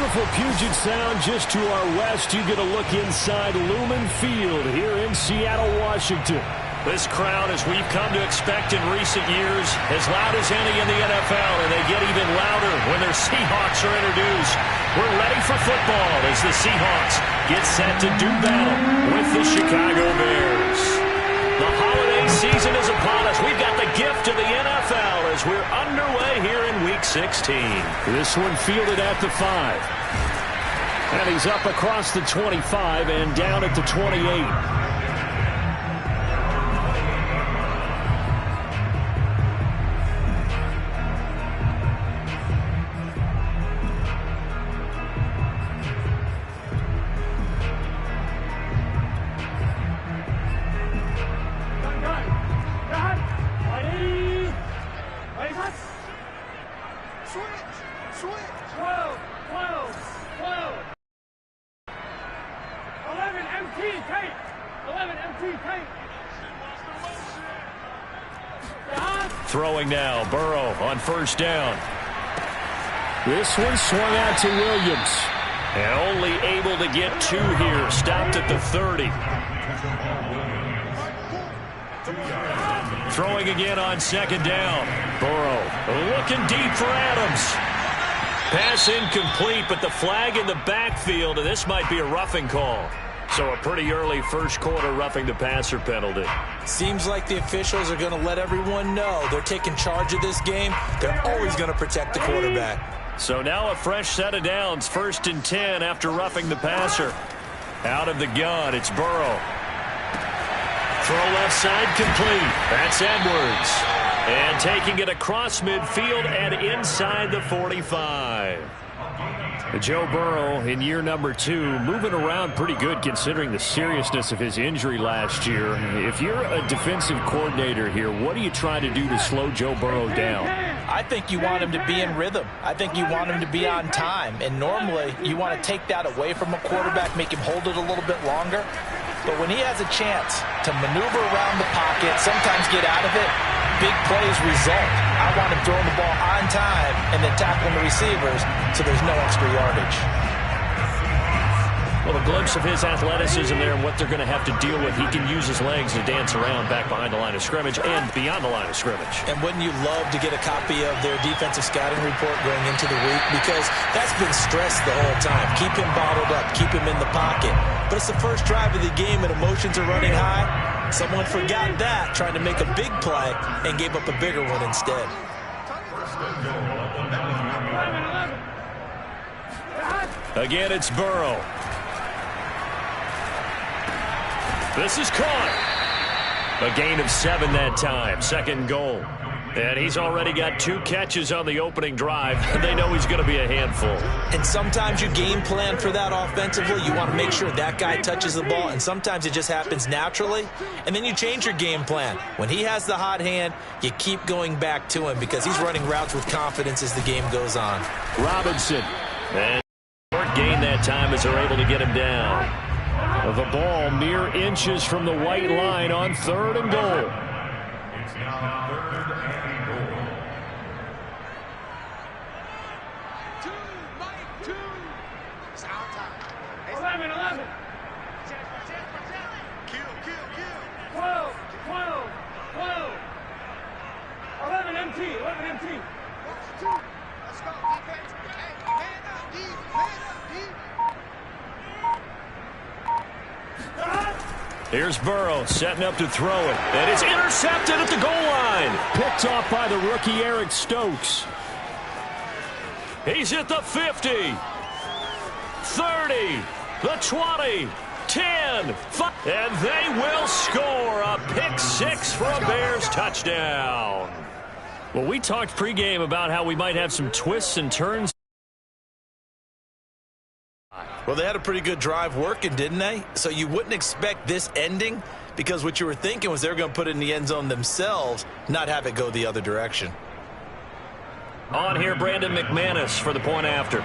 beautiful Puget Sound just to our west. You get a look inside Lumen Field here in Seattle, Washington. This crowd, as we've come to expect in recent years, as loud as any in the NFL, and they get even louder when their Seahawks are introduced. We're ready for football as the Seahawks get set to do battle with the Chicago Bears. The holiday season is upon us. We've got the gift of the NFL as we're underway here in Week 16. This one fielded at the 5. And he's up across the 25 and down at the 28. Throwing now, Burrow on first down. This one swung out to Williams. And only able to get 2 here. Stopped at the 30. Throwing again on second down. Burrow looking deep for Adams. Pass incomplete, but the flag in the backfield, and this might be a roughing call. So a pretty early first quarter roughing the passer penalty. Seems like the officials are going to let everyone know they're taking charge of this game. They're always going to protect the quarterback. So now a fresh set of downs, 1st and 10 after roughing the passer. Out of the gun, it's Burrow. Throw left side complete. That's Edwards. And taking it across midfield and inside the 45. Joe Burrow in year number 2, moving around pretty good considering the seriousness of his injury last year. If you're a defensive coordinator here, what do you try to do to slow Joe Burrow down? I think you want him to be in rhythm. I think you want him to be on time. And normally you want to take that away from a quarterback, make him hold it a little bit longer. But when he has a chance to maneuver around the pocket, sometimes get out of it, big plays result. I want him throwing the ball on time and then tackling the receivers so there's no extra yardage. Well, a glimpse of his athleticism there and what they're going to have to deal with. He can use his legs to dance around back behind the line of scrimmage and beyond the line of scrimmage. And wouldn't you love to get a copy of their defensive scouting report going into the week? Because that's been stressed the whole time. Keep him bottled up. Keep him in the pocket. But it's the first drive of the game and emotions are running high. Someone forgot that, trying to make a big play, and gave up a bigger one instead. Again, it's Burrow. This is caught. A gain of 7 that time. 2nd goal. And he's already got 2 catches on the opening drive. They know he's going to be a handful. And sometimes you game plan for that offensively. You want to make sure that guy touches the ball. And sometimes it just happens naturally. And then you change your game plan. When he has the hot hand, you keep going back to him because he's running routes with confidence as the game goes on. Robinson. And short gain that time as they're able to get him down. The ball mere inches from the white line on 3rd and goal. It's now 3rd and goal. 2, Mike, 2. It's our time. 11. Kill. 12. 11 MT. 2. Let's go, defense. Hey, man up, D. Here's Burrow setting up to throw it. And it's intercepted at the goal line. Picked off by the rookie Eric Stokes. He's at the 50. 30. The 20. 10. 5. And they will score a pick 6 for a Bears touchdown. Well, we talked pregame about how we might have some twists and turns. Well, they had a pretty good drive working, didn't they? So you wouldn't expect this ending because what you were thinking was they were going to put it in the end zone themselves, not have it go the other direction. On here, Brandon McManus for the point after.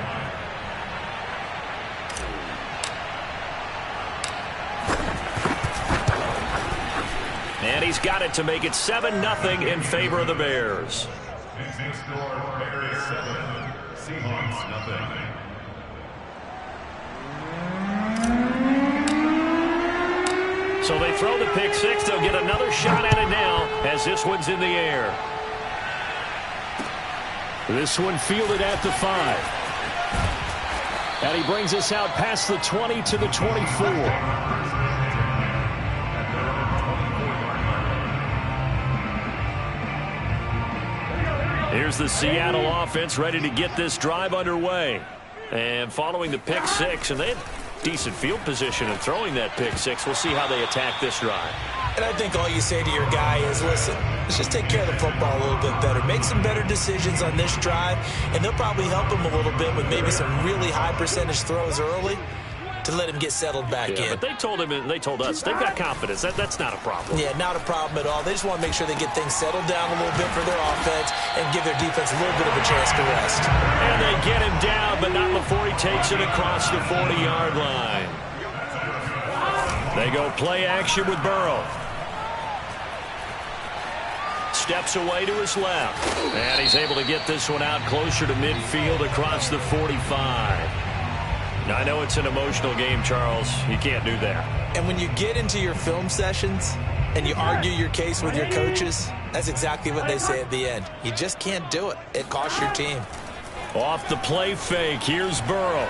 And he's got it to make it 7-0 in favor of the Bears. Score, Bears 7, Seahawks 0. So they throw the pick six. They'll get another shot at it now as this one's in the air. This one fielded at the 5. And he brings us out past the 20 to the 24. Here's the Seattle offense ready to get this drive underway. And following the pick six, and they had decent field position in throwing that pick six. We'll see how they attack this drive. And I think all you say to your guy is, listen, let's just take care of the football a little bit better. Make some better decisions on this drive, and they'll probably help him a little bit with maybe some really high percentage throws early to let him get settled back in. But they told him, and they told us, they've got confidence. That's not a problem. Yeah, not a problem at all. They just want to make sure they get things settled down a little bit for their offense and give their defense a little bit of a chance to rest. And they get him down, but not before he takes it across the 40-yard line. They go play action with Burrow. Steps away to his left. And he's able to get this one out closer to midfield across the 45. Now, I know it's an emotional game, Charles. You can't do that. And when you get into your film sessions and you argue your case with your coaches, that's exactly what they say at the end. You just can't do it. It costs your team. Off the play fake, here's Burrow.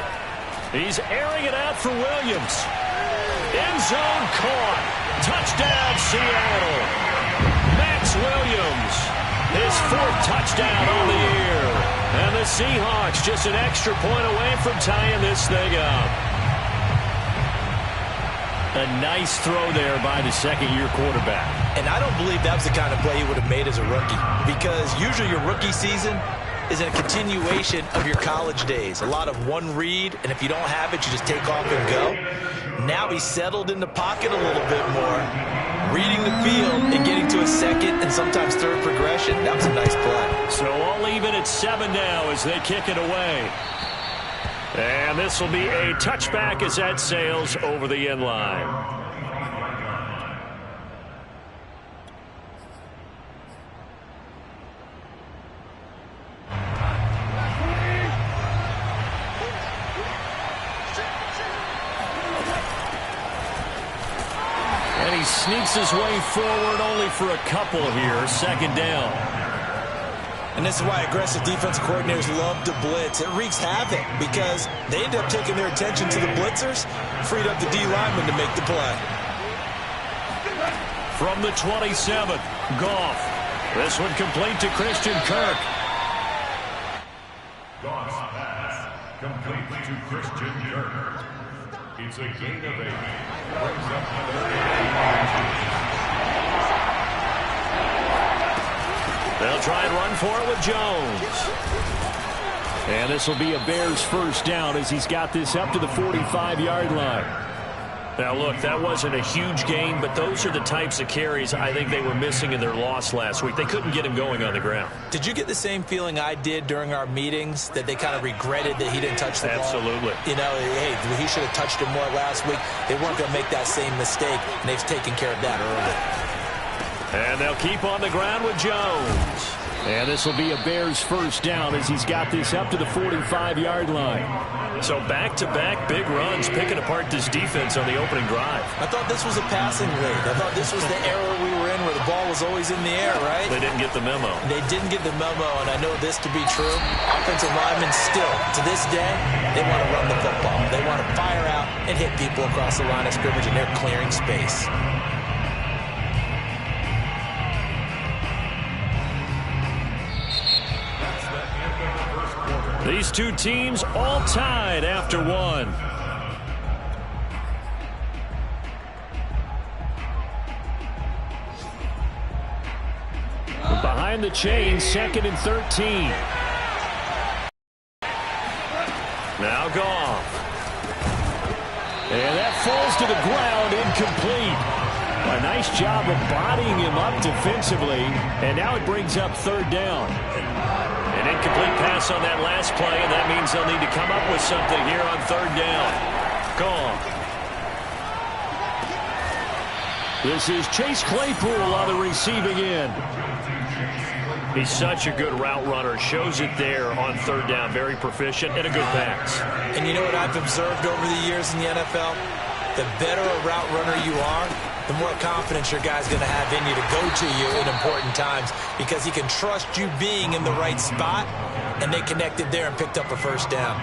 He's airing it out for Williams. End zone caught. Touchdown, Seattle. Max Williams, his 4th touchdown on the year. And the Seahawks just an extra point away from tying this thing up. A nice throw there by the second-year quarterback. And I don't believe that was the kind of play he would have made as a rookie, because usually your rookie season is a continuation of your college days. A lot of one read, and if you don't have it, you just take off and go. Now he's settled in the pocket a little bit more, reading the field and getting to a second and sometimes third progression. That was a nice play. So all even at 7 now as they kick it away. And this will be a touchback as that sails over the end line. And he sneaks his way forward only for a couple here. Second down. And this is why aggressive defensive coordinators love to blitz. It wreaks havoc because they end up taking their attention to the blitzers, freed up the D lineman to make the play. From the 27, Goff. This one complete to Christian Kirk. Goff's pass complete to Christian Kirk. It's a gain of 8. Brings up They'll try and run for it with Jones. And this will be a Bears first down as he's got this up to the 45-yard line. Now, look, that wasn't a huge gain, but those are the types of carries I think they were missing in their loss last week. They couldn't get him going on the ground. Did you get the same feeling I did during our meetings, that they kind of regretted that he didn't touch the ball? Absolutely. You know, hey, he should have touched it more last week. They weren't going to make that same mistake, and they've taken care of that early. And they'll keep on the ground with Jones. And this will be a Bears first down as he's got this up to the 45-yard line. So back-to-back big runs, picking apart this defense on the opening drive. I thought this was a passing league. I thought this was the era we were in where the ball was always in the air, right? They didn't get the memo. They didn't get the memo, and I know this to be true. Offensive linemen still, to this day, they want to run the football. They want to fire out and hit people across the line of scrimmage, and they're clearing space. These two teams all tied after one. Behind the chain, 2nd and 13. Now Goff. And that falls to the ground, incomplete. A nice job of bodying him up defensively. And now it brings up 3rd down. An incomplete pass on that last play, and that means they'll need to come up with something here on 3rd down. Gone. This is Chase Claypool on the receiving end. He's such a good route runner. Shows it there on 3rd down. Very proficient and a good pass. And you know what I've observed over the years in the NFL? The better a route runner you are, the more confidence your guy's going to have in you to go to you in important times, because he can trust you being in the right spot, and they connected there and picked up a first down.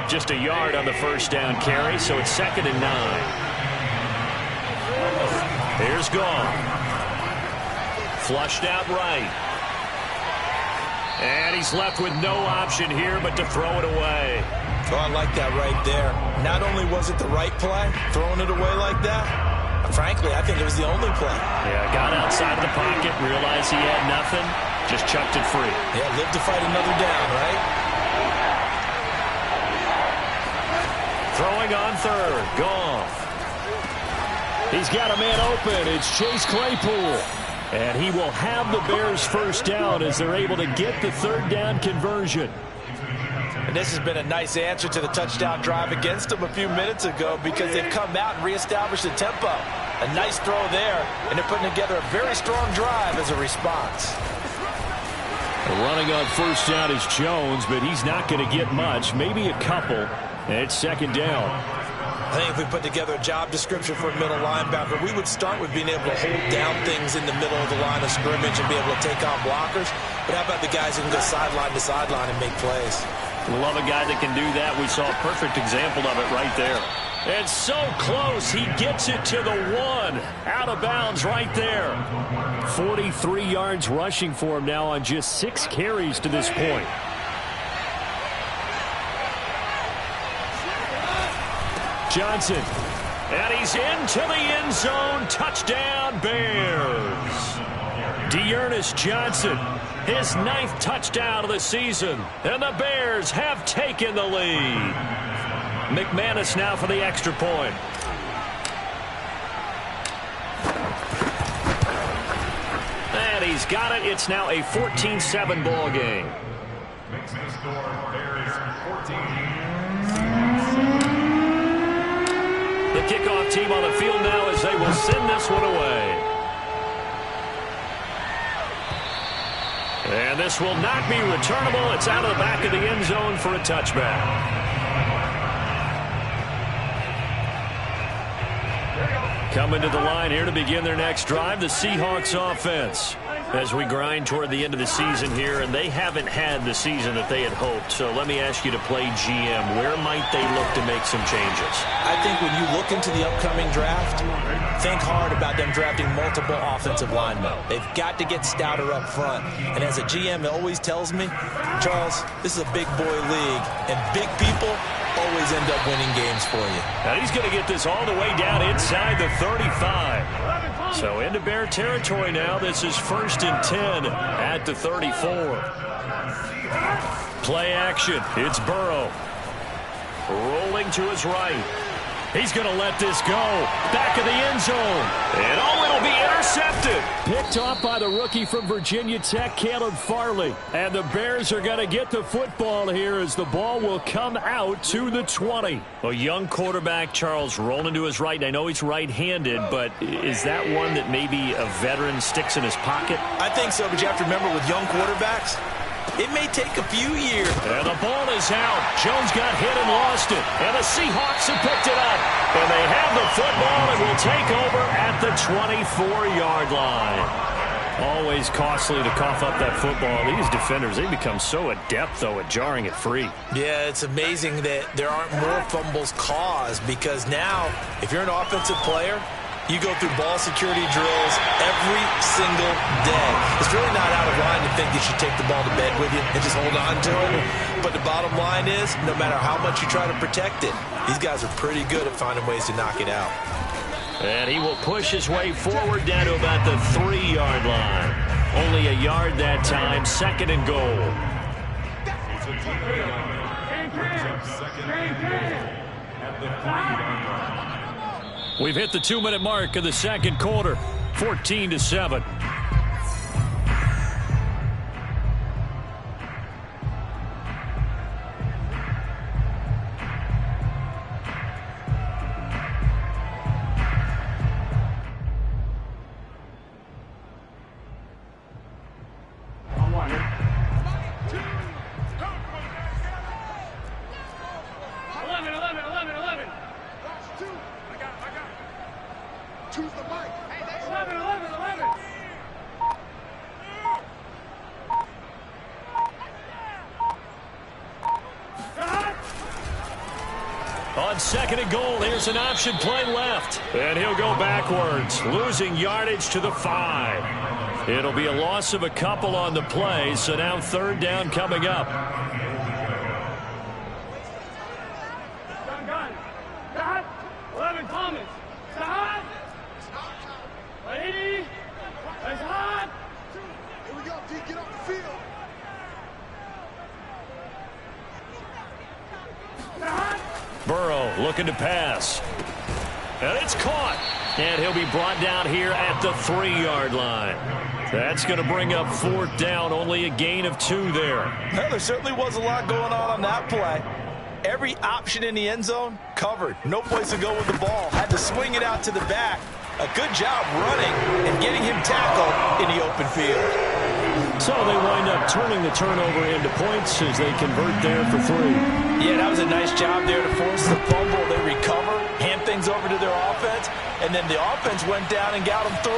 Just a yard on the first down carry, so it's 2nd and 9. Here's Goff. Flushed out right. And he's left with no option here but to throw it away. Oh, I like that right there. Not only was it the right play, throwing it away like that, frankly, I think it was the only play. Yeah, got outside of the pocket, realized he had nothing, just chucked it free. Yeah, live to fight another down, right? Throwing on 3rd, Goff. He's got a man open. It's Chase Claypool. And he will have the Bears first down as they're able to get the 3rd down conversion. And this has been a nice answer to the touchdown drive against them a few minutes ago, because they've come out and reestablished the tempo. A nice throw there, and they're putting together a very strong drive as a response. Running on first down is Jones, but he's not going to get much, maybe a couple. And it's 2nd down. I think if we put together a job description for a middle linebacker, we would start with being able to hold down things in the middle of the line of scrimmage and be able to take on blockers. But how about the guys who can go sideline to sideline and make plays? Love a guy that can do that. We saw a perfect example of it right there. And so close, he gets it to the 1. Out of bounds right there. 43 yards rushing for him now on just 6 carries to this point. Johnson, and he's into the end zone. Touchdown, Bears. Dearness Johnson, his 9th touchdown of the season, and the Bears have taken the lead. McManus now for the extra point. And he's got it. It's now a 14-7 ball game. Makes the score Bears 14. The kickoff team on the field now as they will send this one away. And this will not be returnable. It's out of the back of the end zone for a touchback. Coming to the line here to begin their next drive, the Seahawks offense. As we grind toward the end of the season here, and they haven't had the season that they had hoped. So let me ask you to play GM. Where might they look to make some changes? I think when you look into the upcoming draft, think hard about them drafting multiple offensive linemen. They've got to get stouter up front. And as a GM, it always tells me, Charles, this is a big boy league, and big people always end up winning games for you. Now he's going to get this all the way down inside the 35. So into Bear territory now. This is 1st and 10 at the 34. Play action. It's Burrow. Rolling to his right. He's going to let this go. Back of the end zone. And oh, it'll be intercepted. Picked off by the rookie from Virginia Tech, Caleb Farley. And the Bears are going to get the football here as the ball will come out to the 20. A young quarterback, Charles, rolling to his right. I know he's right-handed, but is that one that maybe a veteran sticks in his pocket? I think so, but you have to remember with young quarterbacks, it may take a few years. And the ball is out. Jones got hit and lost it. And the Seahawks have picked it up. And they have the football and will take over at the 24-yard line. Always costly to cough up that football. These defenders, they become so adept, though, at jarring it free. Yeah, it's amazing that there aren't more fumbles caused, because now, if you're an offensive player, you go through ball security drills every single day. It's really not out of line to think you should take the ball to bed with you and just hold on to it. But the bottom line is, no matter how much you try to protect it, these guys are pretty good at finding ways to knock it out. And he will push his way forward down to about the 3-yard line. Only a yard that time, 2nd and goal. It's a second and goal at the 3-yard line. We've hit the 2-minute mark of the second quarter, 14-7. On 2nd and goal, here's an option play left. And he'll go backwards, losing yardage to the 5. It'll be a loss of a couple on the play, so now 3rd down coming up. Gun. Stop. 11 Thomas. Stop. Ready. Let's hot. Here we go, D. Get off the field. Burrow looking to pass. And it's caught. And he'll be brought down here at the 3-yard line. That's going to bring up 4th down, only a gain of 2 there. Well, there certainly was a lot going on that play. Every option in the end zone covered. No place to go with the ball. Had to swing it out to the back. A good job running and getting him tackled in the open field. So they wind up turning the turnover into points as they convert there for 3. Yeah, that was a nice job there to force the fumble. They recover, hand things over to their offense, and then the offense went down and got them 3.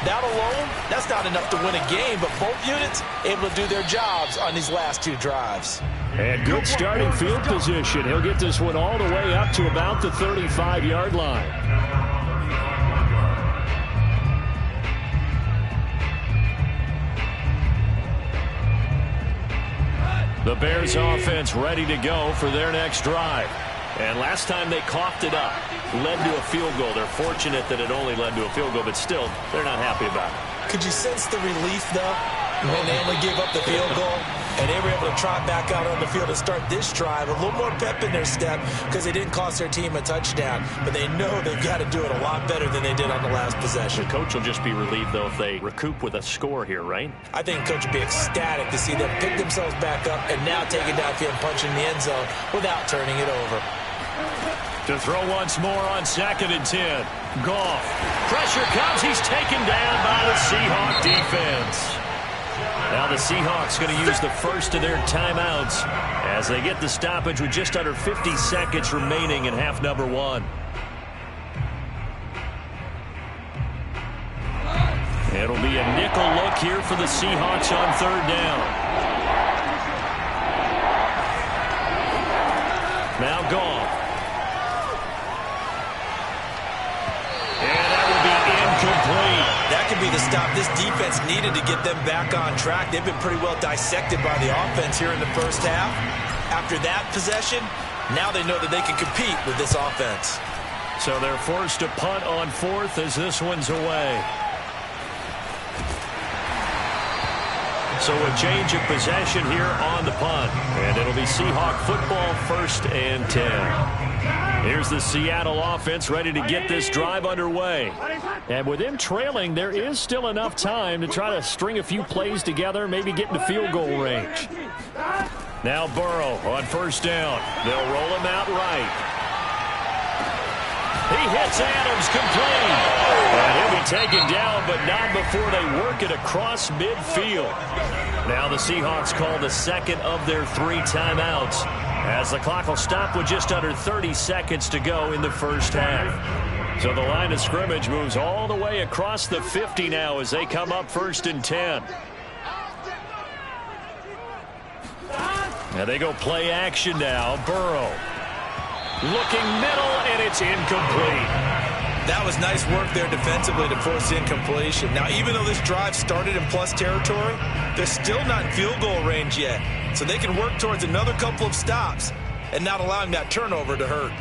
That alone, that's not enough to win a game, but both units able to do their jobs on these last 2 drives. And good starting field position. He'll get this one all the way up to about the 35-yard line. The Bears offense ready to go for their next drive. And last time they coughed it up, led to a field goal. They're fortunate that it only led to a field goal, but still, they're not happy about it. Could you sense the relief, though, when they only gave up the field goal? And they were able to trot back out on the field and start this drive. A little more pep in their step because they didn't cost their team a touchdown. But they know they've got to do it a lot better than they did on the last possession. The coach will just be relieved, though, if they recoup with a score here, right? I think the coach will be ecstatic to see them pick themselves back up and now take it downfield and punch in the end zone without turning it over. To throw once more on 2nd and 10. Goff. Pressure comes. He's taken down by the Seahawk defense. Now the Seahawks going to use the first of their timeouts as they get the stoppage with just under 50 seconds remaining in half number 1. It'll be a nickel look here for the Seahawks on 3rd down. Now Goff. That could be the stop this defense needed to get them back on track. They've been pretty well dissected by the offense here in the first half. After that possession, now they know that they can compete with this offense. So they're forced to punt on 4th as this one's away. So a change of possession here on the punt. And it'll be Seahawk football, 1st and 10. Here's the Seattle offense ready to get this drive underway. And with them trailing, there is still enough time to try to string a few plays together, maybe get into field goal range. Now Burrow on 1st down. They'll roll him out right. He hits Adams complete. And he'll be taken down, but not before they work it across midfield. Now the Seahawks call the 2nd of their 3 timeouts, as the clock will stop with just under 30 seconds to go in the first half. So the line of scrimmage moves all the way across the 50 now as they come up 1st and 10. Now they go play action now. Burrow looking middle, and it's incomplete. That was nice work there defensively to force the incompletion. Now, even though this drive started in plus territory, they're still not in field goal range yet. So they can work towards another couple of stops and not allowing that turnover to hurt.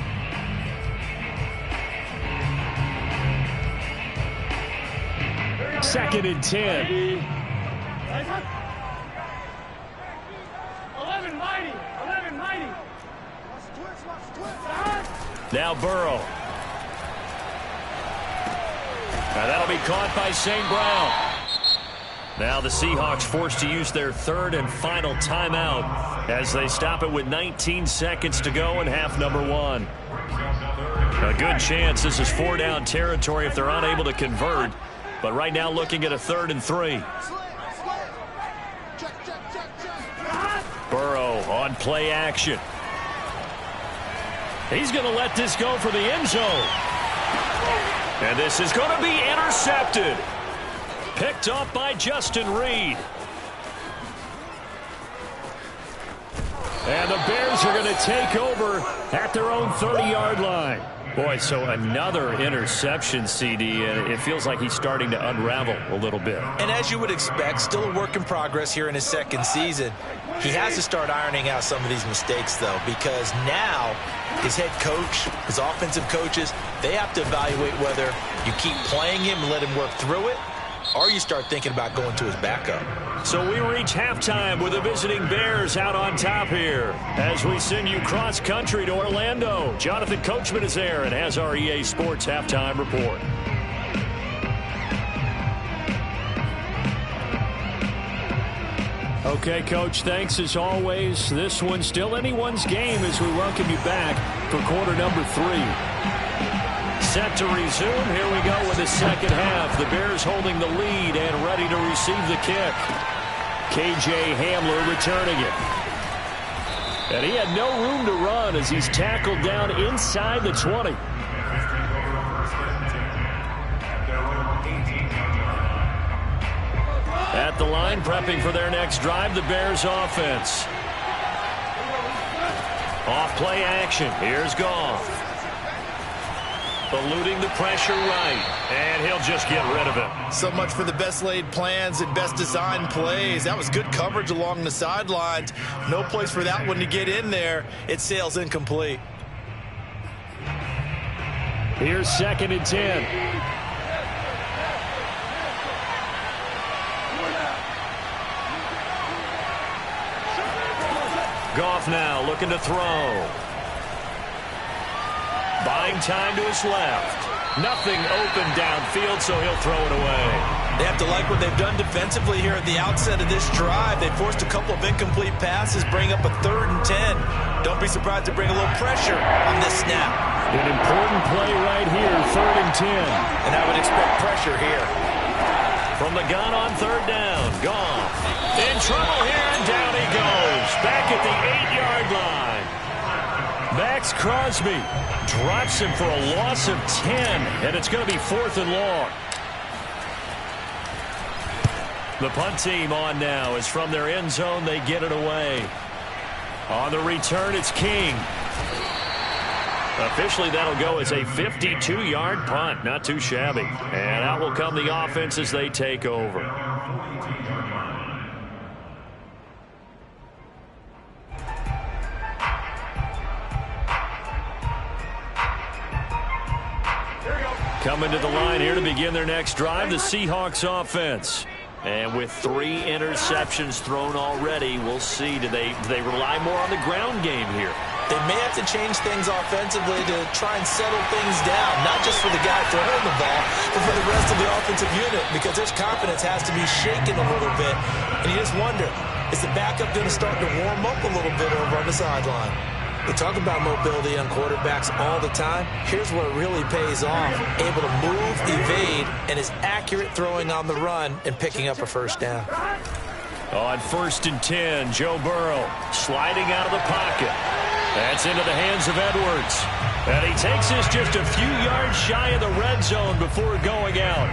Second and 10. 11 mighty. Now Burrow. Now that'll be caught by St. Brown. Now the Seahawks forced to use their 3rd and final timeout as they stop it with 19 seconds to go in half number 1. A good chance this is 4-down territory if they're unable to convert. But right now looking at a 3rd and 3. Burrow on play action. He's going to let this go for the end zone. And this is going to be intercepted. Picked off by Justin Reed. And the Bears are going to take over at their own 30-yard line. Boy, so another interception, CD, and it feels like he's starting to unravel a little bit. And as you would expect, still a work in progress here in his second season. He has to start ironing out some of these mistakes, though, because now his head coach, his offensive coaches, they have to evaluate whether you keep playing him and let him work through it, or you start thinking about going to his backup. So we reach halftime with the visiting Bears out on top here. As we send you cross-country to Orlando, Jonathan Coachman is there and has our EA Sports halftime report. Okay, Coach, thanks as always. This one's still anyone's game as we welcome you back for quarter number 3. Set to resume. Here we go with the second half. The Bears holding the lead and ready to receive the kick. KJ Hamler returning it. And he had no room to run as he's tackled down inside the 20. At the line, prepping for their next drive, the Bears offense. Off play action. Here's Goff. Eluding the pressure right, and he'll just get rid of it. So much for the best laid plans and best designed plays. That was good coverage along the sidelines. No place for that one to get in there. It sails incomplete. Here's 2nd and 10. Goff now looking to throw. Buying time to his left. Nothing open downfield, so he'll throw it away. They have to like what they've done defensively here at the outset of this drive. They forced a couple of incomplete passes, bring up a 3rd and 10. Don't be surprised to bring a little pressure on this snap. An important play right here, 3rd and 10. And I would expect pressure here. From the gun on 3rd down, Goff. In trouble here, and down he goes. Back at the 8-yard line. Max Crosby drops him for a loss of 10, and it's going to be 4th and long. The punt team on now is from their end zone. They get it away. On the return, it's King. Officially, that'll go as a 52-yard punt. Not too shabby. And out will come the offense as they take over. Coming to the line here to begin their next drive, the Seahawks offense. And with 3 interceptions thrown already, we'll see. Do they rely more on the ground game here? They may have to change things offensively to try and settle things down, not just for the guy throwing the ball, but for the rest of the offensive unit, because his confidence has to be shaken a little bit. And you just wonder, is the backup going to start to warm up a little bit over on the sideline? We talk about mobility on quarterbacks all the time. Here's where it really pays off. Able to move, evade, and is accurate throwing on the run and picking up a 1st down. On 1st and 10, Joe Burrow sliding out of the pocket. That's into the hands of Edwards. And he takes this just a few yards shy of the red zone before going out.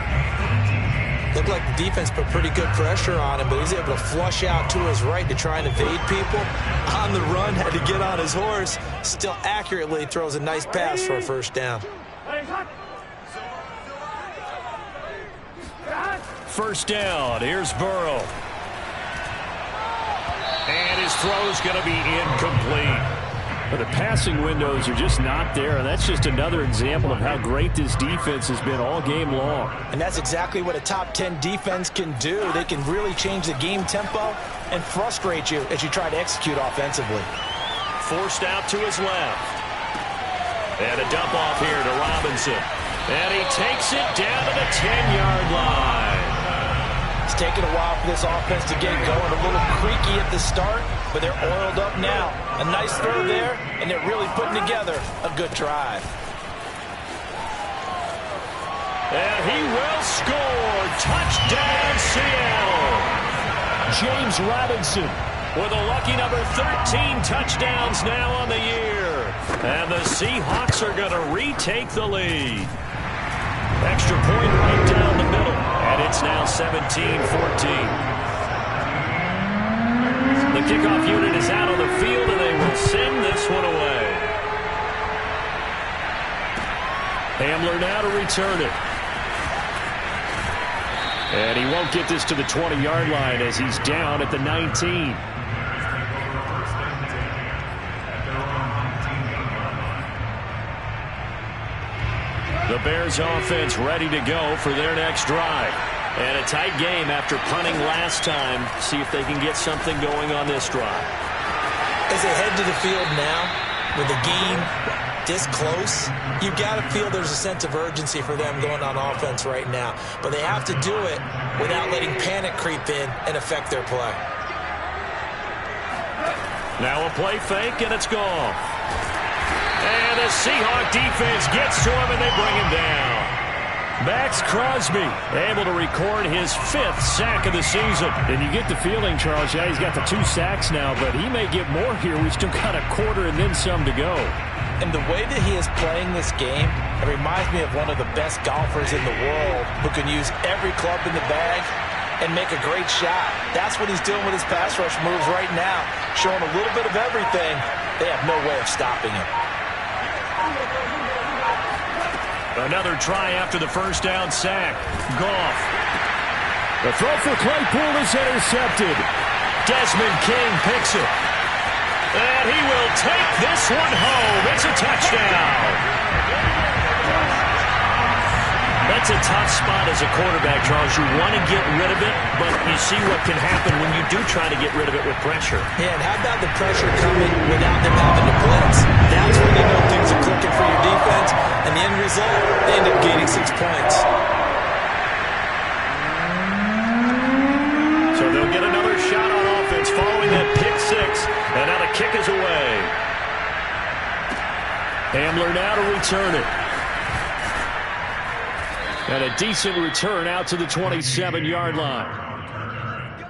Looked like the defense put pretty good pressure on him, but he's able to flush out to his right to try and evade people. On the run, had to get on his horse. Still accurately throws a nice pass for a 1st down. 1st down. Here's Burrow. And his throw's going to be incomplete. But the passing windows are just not there, and that's just another example of how great this defense has been all game long. And that's exactly what a top 10 defense can do. They can really change the game tempo and frustrate you as you try to execute offensively. Forced out to his left. And a dump off here to Robinson. And he takes it down to the 10-yard line. It's taken a while for this offense to get going. A little creaky at the start, but they're oiled up now. A nice throw there, and they're really putting together a good drive. And he will score. Touchdown, Seattle. James Robinson with a lucky number 13 touchdowns now on the year. And the Seahawks are going to retake the lead. Extra point right down the middle. And it's now 17-14. The kickoff unit is out on the field, and they will send this one away. Hamler now to return it. And he won't get this to the 20-yard line as he's down at the 19. The Bears offense ready to go for their next drive. And a tight game after punting last time. See if they can get something going on this drive. As they head to the field now, with the game this close, you've got to feel there's a sense of urgency for them going on offense right now. But they have to do it without letting panic creep in and affect their play. Now a play fake, and it's gone. And the Seahawk defense gets to him, and they bring him down. Max Crosby able to record his 5th sack of the season. And you get the feeling, Charles, yeah, he's got the 2 sacks now, but he may get more here. We've still got a quarter and then some to go. And the way that he is playing this game, it reminds me of one of the best golfers in the world who can use every club in the bag and make a great shot. That's what he's doing with his pass rush moves right now, showing a little bit of everything. They have no way of stopping him. Another try after the first down sack. Goff. The throw for Claypool is intercepted. Desmond King picks it. And he will take this one home. It's a touchdown. That's a tough spot as a quarterback, Charles. You want to get rid of it, but you see what can happen when you do try to get rid of it with pressure. Yeah, and how about the pressure coming without them having to blitz? That's when you know things are clicking for your defense, and the end result, they end up gaining 6 points. So they'll get another shot on offense following that pick 6, and now the kick is away. Hamler now to return it. And a decent return out to the 27-yard line.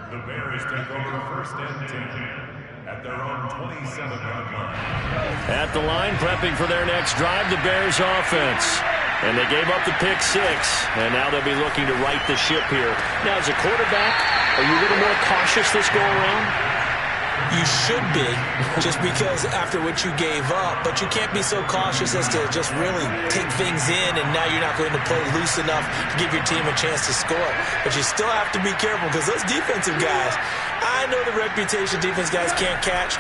The Bears take over 1st and 10 at their own 27-yard line. At the line, prepping for their next drive, the Bears offense. And they gave up the pick 6, and now they'll be looking to right the ship here. Now, as a quarterback, are you a little more cautious this go around? You should be, just because after what you gave up, but you can't be so cautious as to just really take things in, and now you're not going to play loose enough to give your team a chance to score. But you still have to be careful, because those defensive guys, I know the reputation defense guys can't catch.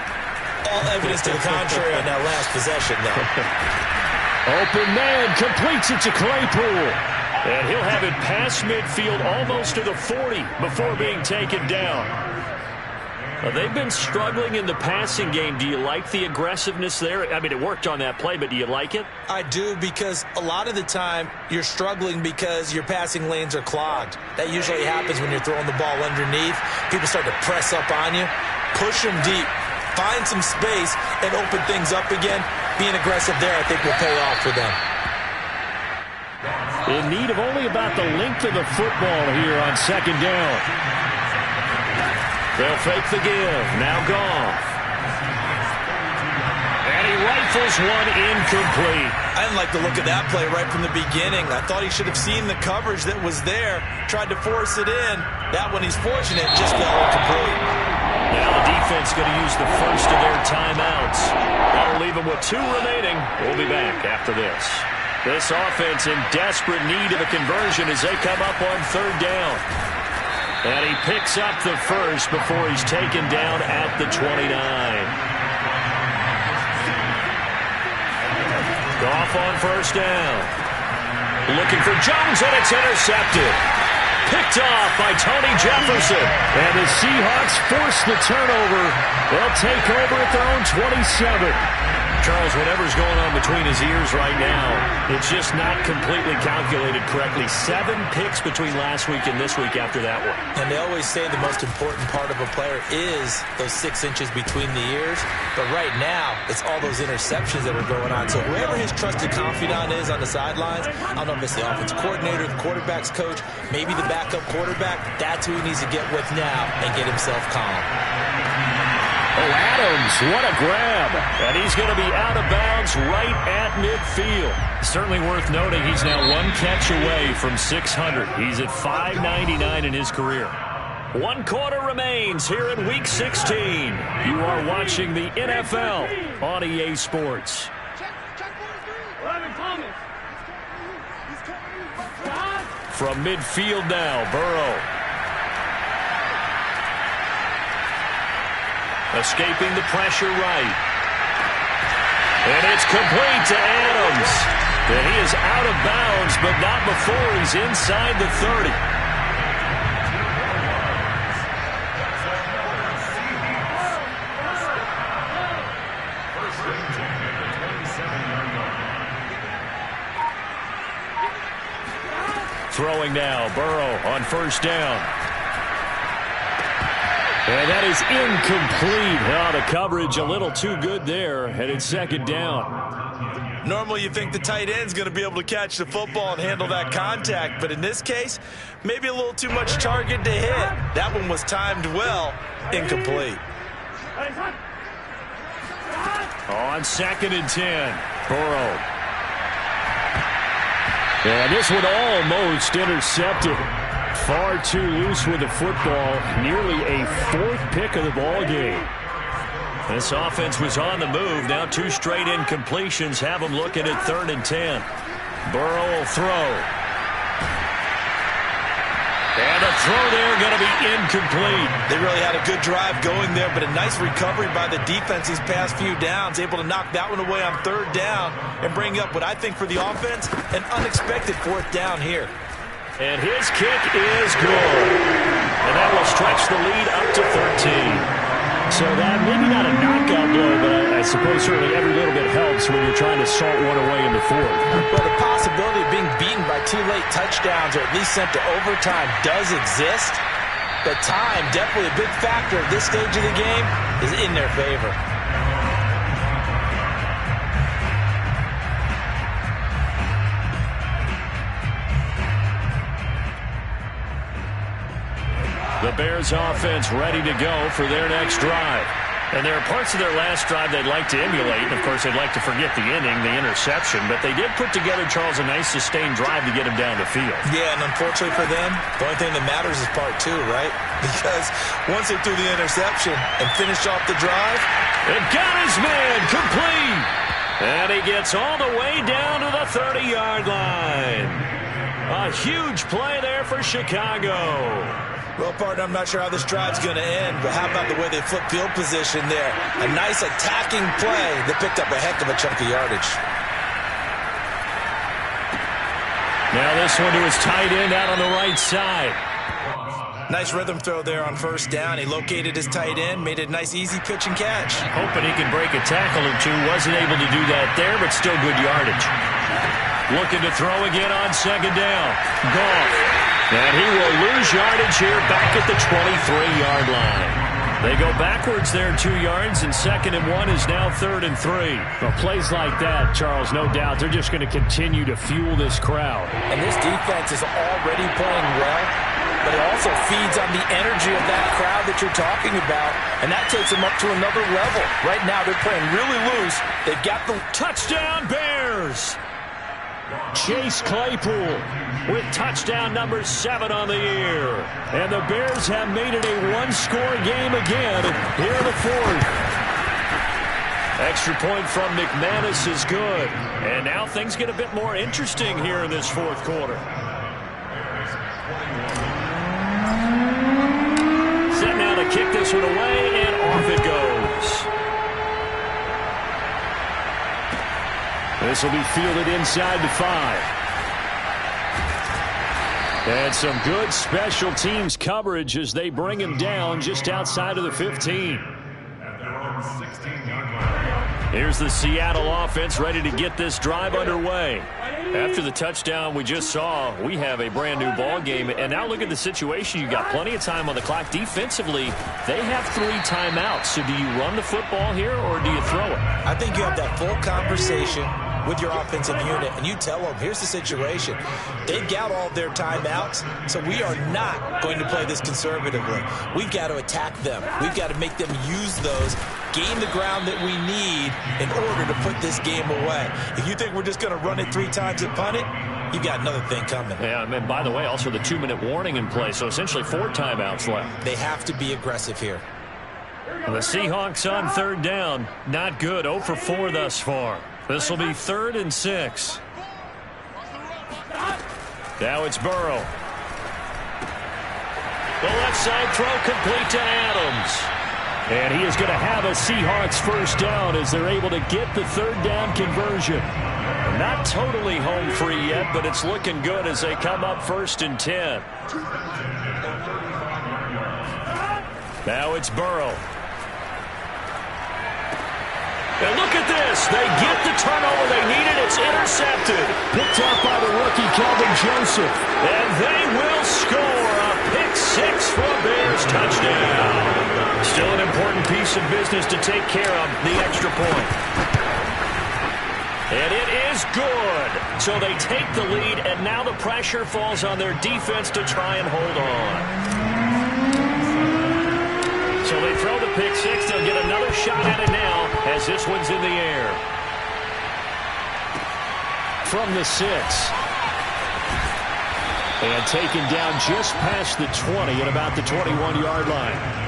All evidence to the contrary on that last possession, though. Open man completes it to Claypool. And he'll have it past midfield almost to the 40 before being taken down. They've been struggling in the passing game. Do you like the aggressiveness there? I mean, it worked on that play, but do you like it? I do, because a lot of the time you're struggling because your passing lanes are clogged. That usually happens when you're throwing the ball underneath. People start to press up on you. Push them deep. Find some space and open things up again. Being aggressive there, I think, will pay off for them. In need of only about the length of the football here on 2nd down. They'll fake the give. Now Goff. And he rifles one incomplete. I didn't like the look of that play right from the beginning. I thought he should have seen the coverage that was there. Tried to force it in. That one, he's fortunate, just fell incomplete. Now the defense going to use the first of their timeouts. That'll leave them with 2 remaining. We'll be back after this. This offense in desperate need of a conversion as they come up on 3rd down. And he picks up the first before he's taken down at the 29. Goff on 1st down. Looking for Jones, and it's intercepted. Picked off by Tony Jefferson. And the Seahawks force the turnover. They'll take over at their own 27. Charles, whatever's going on between his ears right now, it's just not completely calculated correctly. 7 picks between last week and this week after that one. And they always say the most important part of a player is those 6 inches between the ears. But right now, it's all those interceptions that are going on. So whoever his trusted confidant is on the sidelines, I don't know if it's the offense coordinator, the quarterback's coach, maybe the backup quarterback, that's who he needs to get with now and get himself calm. Oh, Adams, what a grab. And he's going to be out of bounds right at midfield. Certainly worth noting he's now 1 catch away from 600. He's at 599 in his career. 1 quarter remains here in Week 16. You are watching the NFL on EA Sports. From midfield now, Burrow. Escaping the pressure right. And it's complete to Adams. And he is out of bounds, but not before he's inside the 30. Throwing now, Burrow on first down. And that is incomplete. Oh, the coverage a little too good there, and it's second down. Normally you think the tight end's going to be able to catch the football and handle that contact, but in this case, maybe a little too much target to hit. That one was timed well, incomplete. On 2nd and 10, Burrow. And this one almost intercepted. Far too loose with the football. Nearly a 4th pick of the ball game. This offense was on the move. Now 2 straight incompletions have them looking at 3rd and 10. Burrow will throw. And the throw there going to be incomplete. They really had a good drive going there, but a nice recovery by the defense these past few downs. Able to knock that one away on 3rd down and bring up what I think for the offense, an unexpected 4th down here. And his kick is good. And that will stretch the lead up to 13. So that maybe not a knockout blow, but I suppose certainly every little bit helps when you're trying to salt one away in the 4th. Well, the possibility of being beaten by 2 late touchdowns or at least sent to overtime does exist. But time, definitely a big factor at this stage of the game, is in their favor. The Bears offense ready to go for their next drive. And there are parts of their last drive they'd like to emulate. And, of course, they'd like to forget the inning, the interception. But they did put together, Charles, a nice sustained drive to get him down the field. Yeah, and unfortunately for them, the only thing that matters is part 2, right? Because once they threw the interception and finished off the drive, it got his man complete. And he gets all the way down to the 30-yard line. A huge play there for Chicago. Well, partner, I'm not sure how this drive's going to end, but how about the way they flip field position there? A nice attacking play that picked up a heck of a chunk of yardage. Now this one to his tight end out on the right side. Nice rhythm throw there on 1st down. He located his tight end, made it a nice easy pitch and catch. Hoping he could break a tackle or two. Wasn't able to do that there, but still good yardage. Looking to throw again on 2nd down. Goff. And he will lose yardage here back at the 23-yard line. They go backwards there 2 yards, and 2nd and 1 is now 3rd and 3. Well, plays like that, Charles, no doubt, they're just going to continue to fuel this crowd. And this defense is already playing well, but it also feeds on the energy of that crowd that you're talking about, and that takes them up to another level. Right now, they're playing really loose. They've got the touchdown Bears. Chase Claypool with touchdown number 7 on the year. And the Bears have made it a 1-score game again here in the 4th. Extra point from McManus is good. And now things get a bit more interesting here in this 4th quarter. Set now to kick this one away, and off it goes. This will be fielded inside the 5. And some good special teams coverage as they bring him down just outside of the 15. Here's the Seattle offense ready to get this drive underway. After the touchdown we just saw, we have a brand new ball game. And now look at the situation. You've got plenty of time on the clock. Defensively, they have 3 timeouts. So do you run the football here or do you throw it? I think you have that full conversation with your offensive unit, and you tell them, here's the situation. They've got all of their timeouts, so we are not going to play this conservatively. We've got to attack them. We've got to make them use those, gain the ground that we need in order to put this game away. If you think we're just going to run it 3 times and punt it, you got another thing coming. Yeah, and by the way, also the 2-minute warning in play, so essentially 4 timeouts left. They have to be aggressive here. And the Seahawks on 3rd down. Not good. 0 for 4 thus far. This will be 3rd and 6. Now it's Burrow. The left side throw complete to Adams. And he is going to have a Seahawks first down as they're able to get the 3rd down conversion. Not totally home free yet, but it's looking good as they come up 1st and 10. Now it's Burrow. And look at this. They get the turnover they needed. It's intercepted. Picked up by the rookie, Kelvin Joseph. And they will score a pick 6 for a Bears touchdown. Still an important piece of business to take care of, the extra point. And it is good. So they take the lead, and now the pressure falls on their defense to try and hold on. So they throw the pick 6. They'll get another shot at it now as this one's in the air. From the 6. And taken down just past the 20 at about the 21-yard line.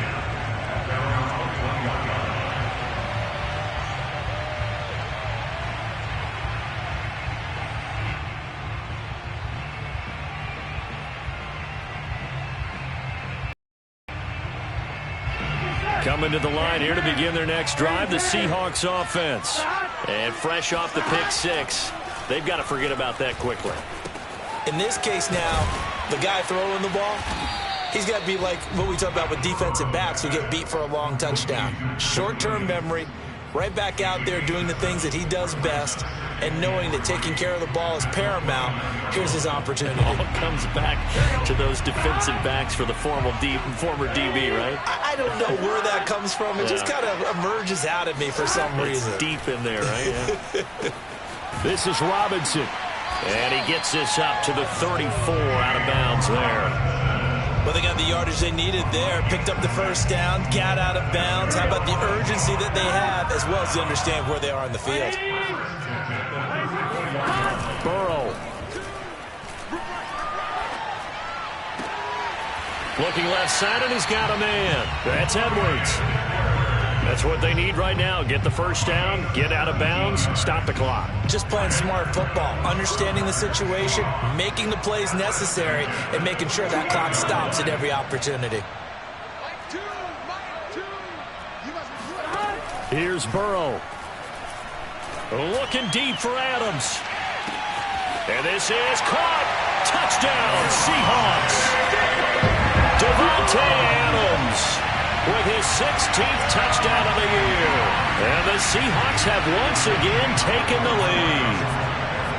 Coming to the line here to begin their next drive, the Seahawks offense. And fresh off the pick 6, they've got to forget about that quickly. In this case now, the guy throwing the ball, he's got to be like what we talk about with defensive backs who get beat for a long touchdown. Short-term memory, right back out there doing the things that he does best, and knowing that taking care of the ball is paramount. Here's his opportunity. All comes back to those defensive backs for the former DB, right? I don't know where that comes from. It just kind of emerges out of me for some reason. It's deep in there, right? Yeah. This is Robinson. And he gets this up to the 34 out of bounds there. Well, they got the yardage they needed there. Picked up the first down, got out of bounds. How about the urgency that they have, as well as to understand where they are in the field? Burrow. Looking left side, and he's got a man. That's Edwards. That's what they need right now. Get the first down, get out of bounds, stop the clock. Just playing smart football, understanding the situation, making the plays necessary, and making sure that clock stops at every opportunity. Here's Burrow. Looking deep for Adams. And this is caught. Touchdown, Seahawks. Devontae Adams with his 16th touchdown of the year. And the Seahawks have once again taken the lead.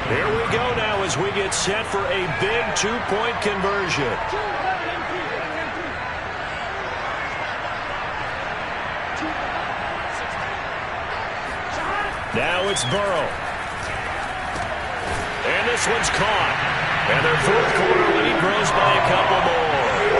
Here we go now as we get set for a big 2-point conversion. Now it's Burrow. And this one's caught. And their fourth quarter lead grows by a couple more.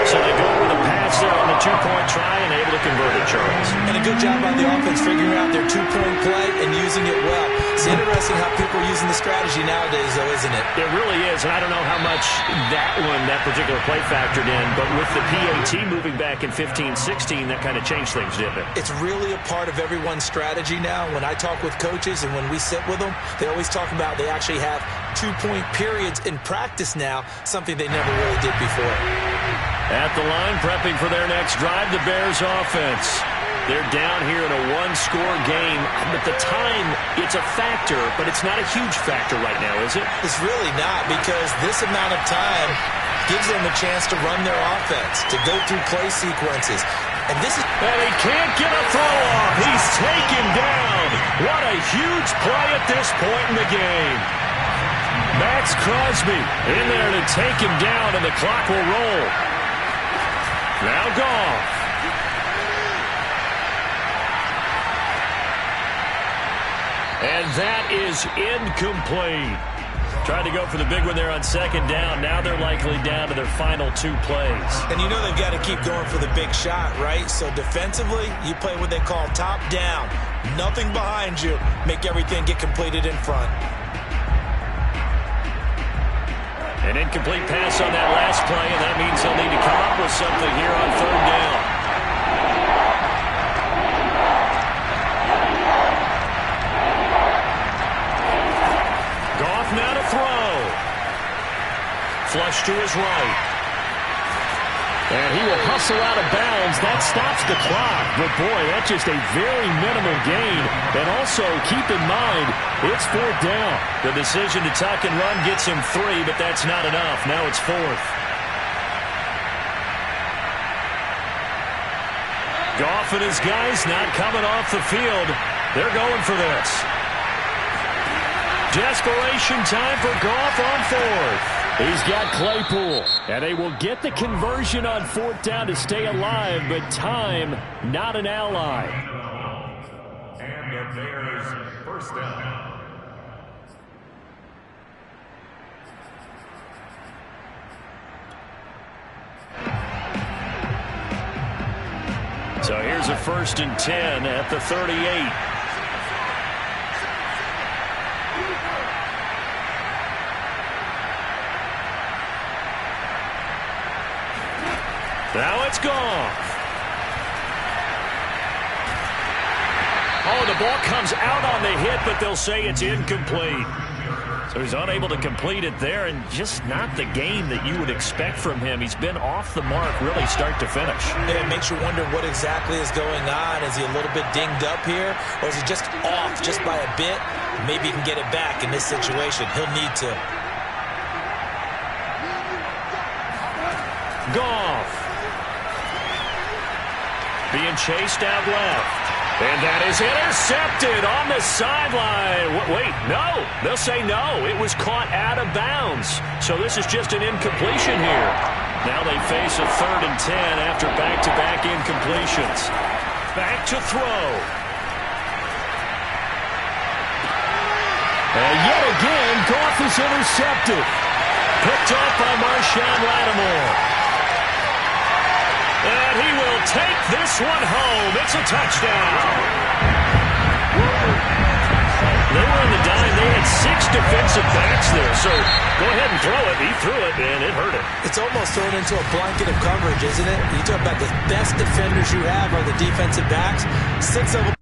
So they go with a pass there on the 2-point try and able to convert it, Charles. And a good job by the offense figuring out their 2-point play and using it well. It's interesting how people are using the strategy nowadays, though, isn't it? It really is, and I don't know how much that particular play factored in, but with the PAT moving back in 15-16, that kind of changed things, didn't it? It's really a part of everyone's strategy now. When I talk with coaches and when we sit with them, they always talk about they actually have 2-point periods in practice now, something they never really did before. At the line, prepping for their next drive, the Bears offense. They're down here in a one-score game. But the time, it's a factor, but it's not a huge factor right now, is it? It's really not, because this amount of time gives them a chance to run their offense, to go through play sequences. And this is... And he can't get a throw off. He's taken down. What a huge play at this point in the game. Max Crosby in there to take him down, and the clock will roll. Now Goff. And that is incomplete. Tried to go for the big one there on second down. Now they're likely down to their final 2 plays. And you know they've got to keep going for the big shot, right? So defensively, you play what they call top down. Nothing behind you. Make everything get completed in front. An incomplete pass on that last play, and that means they'll need to come up with something here on third down. Goff now to throw. Flush to his right. And he will hustle out of bounds. That stops the clock. But, boy, that's just a very minimal gain. And also, keep in mind, it's fourth down. The decision to tuck and run gets him 3, but that's not enough. Now it's fourth. Goff and his guys not coming off the field. They're going for this. Desperation time for Goff on fourth. He's got Claypool, and they will get the conversion on fourth down to stay alive, but time, not an ally. And the Bears first down. So here's a 1st and 10 at the 38. Now it's gone. Oh, the ball comes out on the hit, but they'll say it's incomplete. So he's unable to complete it there, and just not the game that you would expect from him. He's been off the mark really start to finish. Yeah, it makes you wonder what exactly is going on. Is he a little bit dinged up here, or is he just off just by a bit? Maybe he can get it back in this situation. He'll need to. Goff. Being chased out left. And that is intercepted on the sideline. Wait, no. They'll say no. It was caught out of bounds. So this is just an incompletion here. Now they face a 3rd and 10 after back-to-back incompletions. Back to throw. And yet again, Goff is intercepted. Picked up by Marshawn Lattimore. And he will take this one home. It's a touchdown. They were in the dime. They had 6 defensive backs there. So go ahead and throw it. He threw it, and it hurt him. It's almost thrown into a blanket of coverage, isn't it? You talk about the best defenders you have are the defensive backs. 6 of them